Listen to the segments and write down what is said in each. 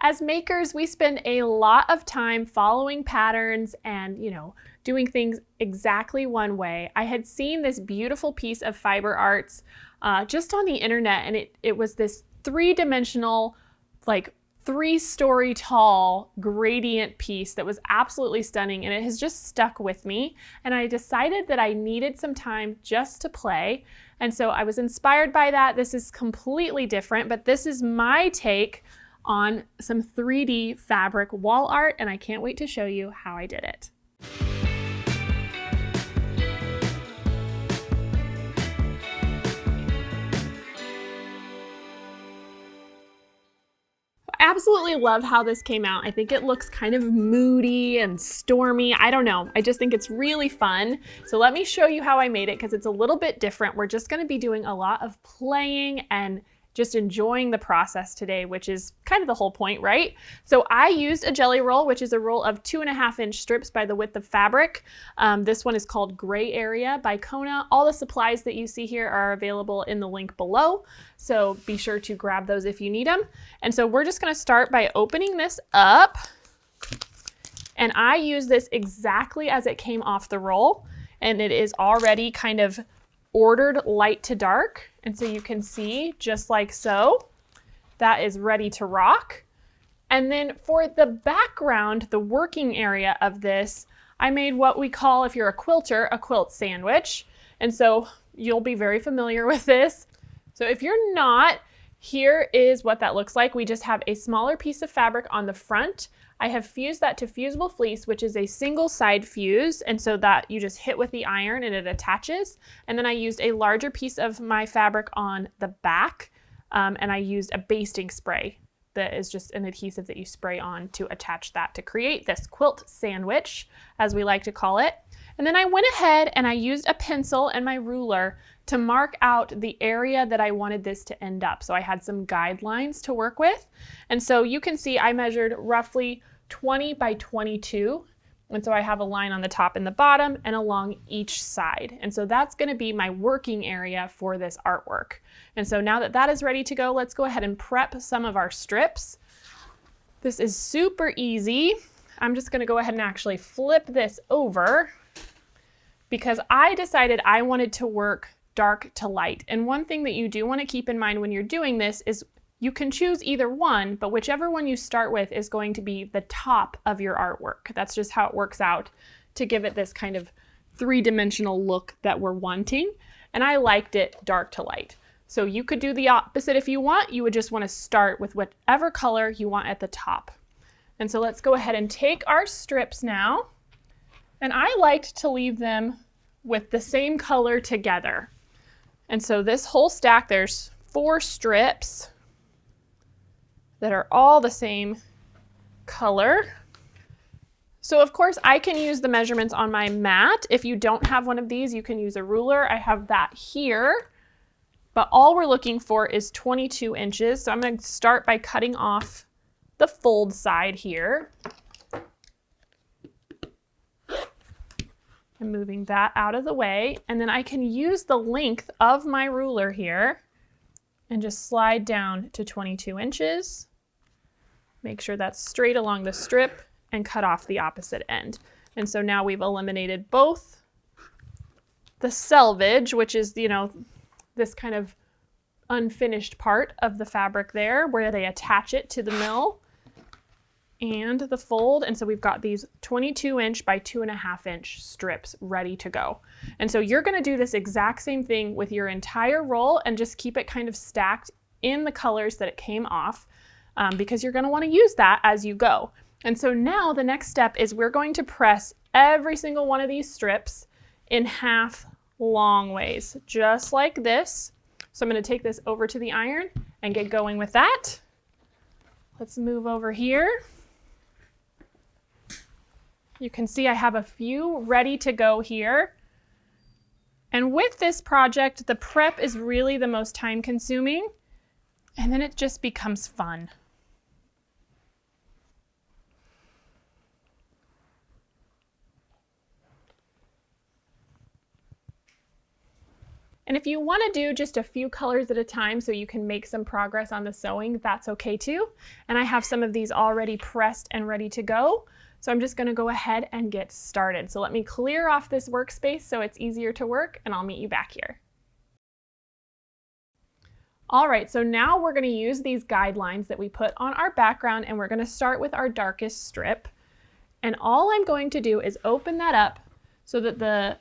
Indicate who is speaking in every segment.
Speaker 1: As makers, we spend a lot of time following patterns and, doing things exactly one way. I had seen this beautiful piece of fiber arts just on the internet, and it was this three-dimensional, like 3-story tall gradient piece that was absolutely stunning, and it has just stuck with me. And I decided that I needed some time just to play. And so I was inspired by that. This is completely different, but this is my take on some 3D fabric wall art, and I can't wait to show you how I did it. I absolutely love how this came out. I think it looks kind of moody and stormy. I don't know. I just think it's really fun. So let me show you how I made it because it's a little bit different. We're just going to be doing a lot of playing and just enjoying the process today, which is kind of the whole point, right? So I used a jelly roll, which is a roll of 2.5-inch strips by the width of fabric. This one is called Gray Area by Kona. All the supplies that you see here are available in the link below, so be sure to grab those if you need them. And so we're just going to start by opening this up, and I use this exactly as it came off the roll, and it is already kind of ordered light to dark. And so you can see, just like so, that is ready to rock. And then for the background, the working area of this, I made what we call, if you're a quilter, a quilt sandwich. And so you'll be very familiar with this. So if you're not, here is what that looks like. We just have a smaller piece of fabric on the front. I have fused that to fusible fleece, which is a single side fuse, and so that you just hit with the iron and it attaches. And then I used a larger piece of my fabric on the back, and I used a basting spray that is just an adhesive that you spray on to attach that to create this quilt sandwich, as we like to call it. And then I went ahead and I used a pencil and my ruler to mark out the area that I wanted this to end up. So I had some guidelines to work with. And so you can see I measured roughly 20 by 22. And so I have a line on the top and the bottom and along each side. And so that's going to be my working area for this artwork. And so now that that is ready to go, let's go ahead and prep some of our strips. This is super easy. I'm just going to go ahead and actually flip this over because I decided I wanted to work dark to light. And one thing that you do want to keep in mind when you're doing this is you can choose either one, but whichever one you start with is going to be the top of your artwork. That's just how it works out to give it this kind of three-dimensional look that we're wanting. And I liked it dark to light. So you could do the opposite if you want. You would just want to start with whatever color you want at the top. And so let's go ahead and take our strips now. And I liked to leave them with the same color together. And so this whole stack, there's 4 strips that are all the same color. So of course I can use the measurements on my mat. If you don't have one of these, you can use a ruler. I have that here, but all we're looking for is 22 inches. So I'm going to start by cutting off the fold side here. I'm moving that out of the way, and then I can use the length of my ruler here and just slide down to 22 inches. Make sure that's straight along the strip and cut off the opposite end. And so now we've eliminated both the selvage, which is, this kind of unfinished part of the fabric there where they attach it to the mill, and the fold. And so we've got these 22-inch by 2.5-inch strips ready to go. And so you're going to do this exact same thing with your entire roll and just keep it kind of stacked in the colors that it came off, because you're going to want to use that as you go. And so now the next step is we're going to press every single one of these strips in half long ways, just like this. So I'm going to take this over to the iron and get going with that. Let's move over here. You can see I have a few ready to go here. And with this project, the prep is really the most time consuming, and then it just becomes fun. And if you want to do just a few colors at a time so you can make some progress on the sewing, that's okay too. And I have some of these already pressed and ready to go. So I'm just going to go ahead and get started. So let me clear off this workspace so it's easier to work, and I'll meet you back here. All right, so now we're going to use these guidelines that we put on our background, and we're going to start with our darkest strip. And all I'm going to do is open that up so that the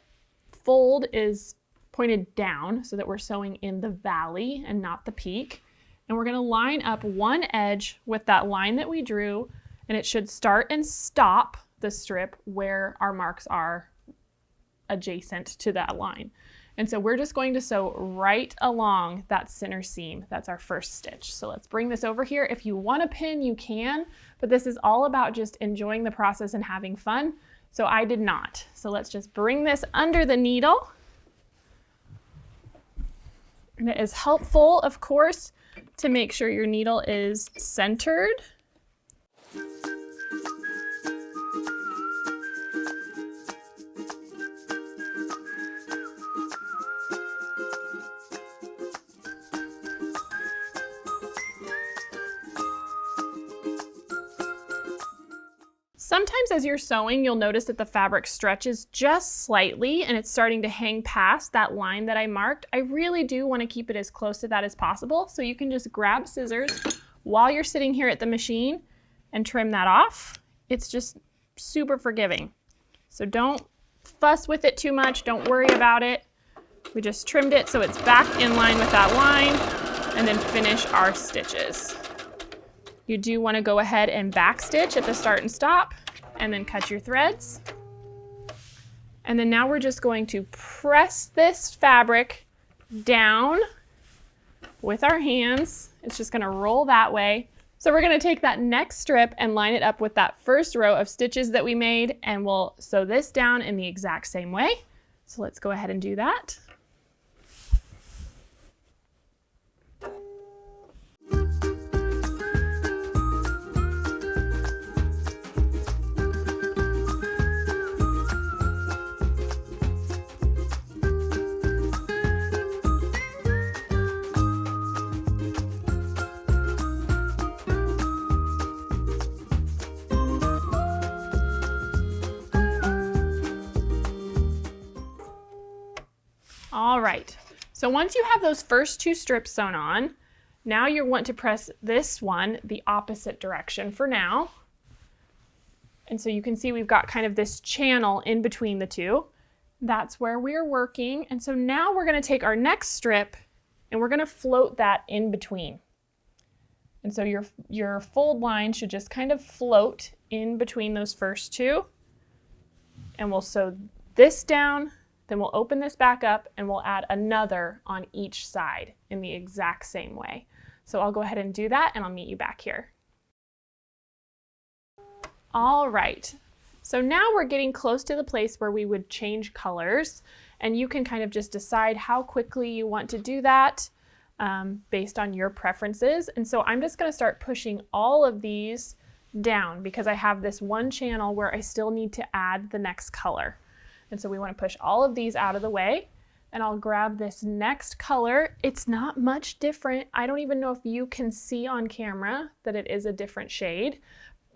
Speaker 1: fold is pointed down so that we're sewing in the valley and not the peak. And we're going to line up one edge with that line that we drew, and it should start and stop the strip where our marks are adjacent to that line. And so we're just going to sew right along that center seam. That's our first stitch. So let's bring this over here. If you want to pin, you can, but this is all about just enjoying the process and having fun. So I did not. So let's just bring this under the needle. And it is helpful, of course, to make sure your needle is centered. Sometimes as you're sewing, you'll notice that the fabric stretches just slightly and it's starting to hang past that line that I marked. I really do want to keep it as close to that as possible. So you can just grab scissors while you're sitting here at the machine and trim that off. It's just super forgiving. So don't fuss with it too much. Don't worry about it. We just trimmed it so it's back in line with that line, and then finish our stitches. You do want to go ahead and back stitch at the start and stop, and then cut your threads. And then now we're just going to press this fabric down with our hands. It's just going to roll that way. So we're going to take that next strip and line it up with that first row of stitches that we made, and we'll sew this down in the exact same way. So let's go ahead and do that. All right, so once you have those first two strips sewn on, now you want to press this one the opposite direction for now. And so you can see we've got kind of this channel in between the two. That's where we're working. And so now we're going to take our next strip and we're going to float that in between. And so your fold line should just kind of float in between those first two. And we'll sew this down. Then we'll open this back up and we'll add another on each side in the exact same way. So I'll go ahead and do that and I'll meet you back here. All right, so now we're getting close to the place where we would change colors, and you can kind of just decide how quickly you want to do that based on your preferences. And so I'm just going to start pushing all of these down because I have this one channel where I still need to add the next color. And so we want to push all of these out of the way, and I'll grab this next color. It's not much different. I don't even know if you can see on camera that it is a different shade.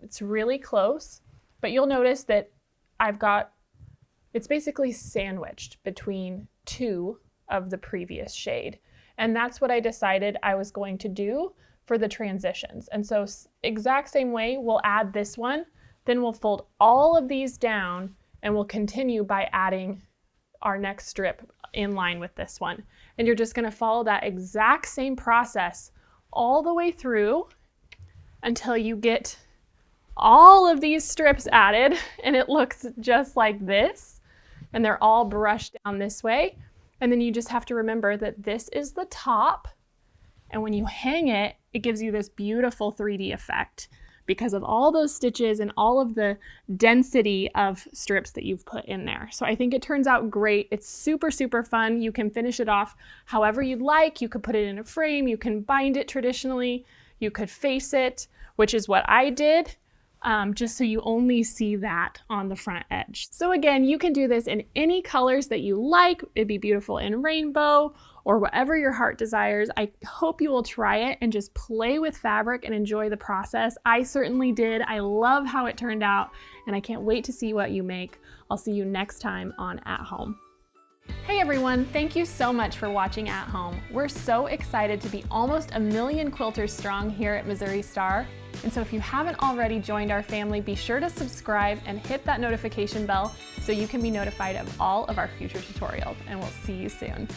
Speaker 1: It's really close, but you'll notice that it's basically sandwiched between two of the previous shade. And that's what I decided I was going to do for the transitions. And so exact same way, we'll add this one, then we'll fold all of these down, and we'll continue by adding our next strip in line with this one. And you're just going to follow that exact same process all the way through until you get all of these strips added, and it looks just like this. And they're all brushed down this way. And then you just have to remember that this is the top. And when you hang it, it gives you this beautiful 3D effect, because of all those stitches and all of the density of strips that you've put in there. So I think it turns out great. It's super, super fun. You can finish it off however you'd like. You could put it in a frame. You can bind it traditionally. You could face it, which is what I did. just so you only see that on the front edge. So again, you can do this in any colors that you like. It'd be beautiful in rainbow or whatever your heart desires. I hope you will try it and just play with fabric and enjoy the process. I certainly did. I love how it turned out, and I can't wait to see what you make. I'll see you next time on At Home. Hey everyone, thank you so much for watching At Home. We're so excited to be almost 1 million quilters strong here at Missouri Star. And so if you haven't already joined our family, be sure to subscribe and hit that notification bell so you can be notified of all of our future tutorials, and we'll see you soon.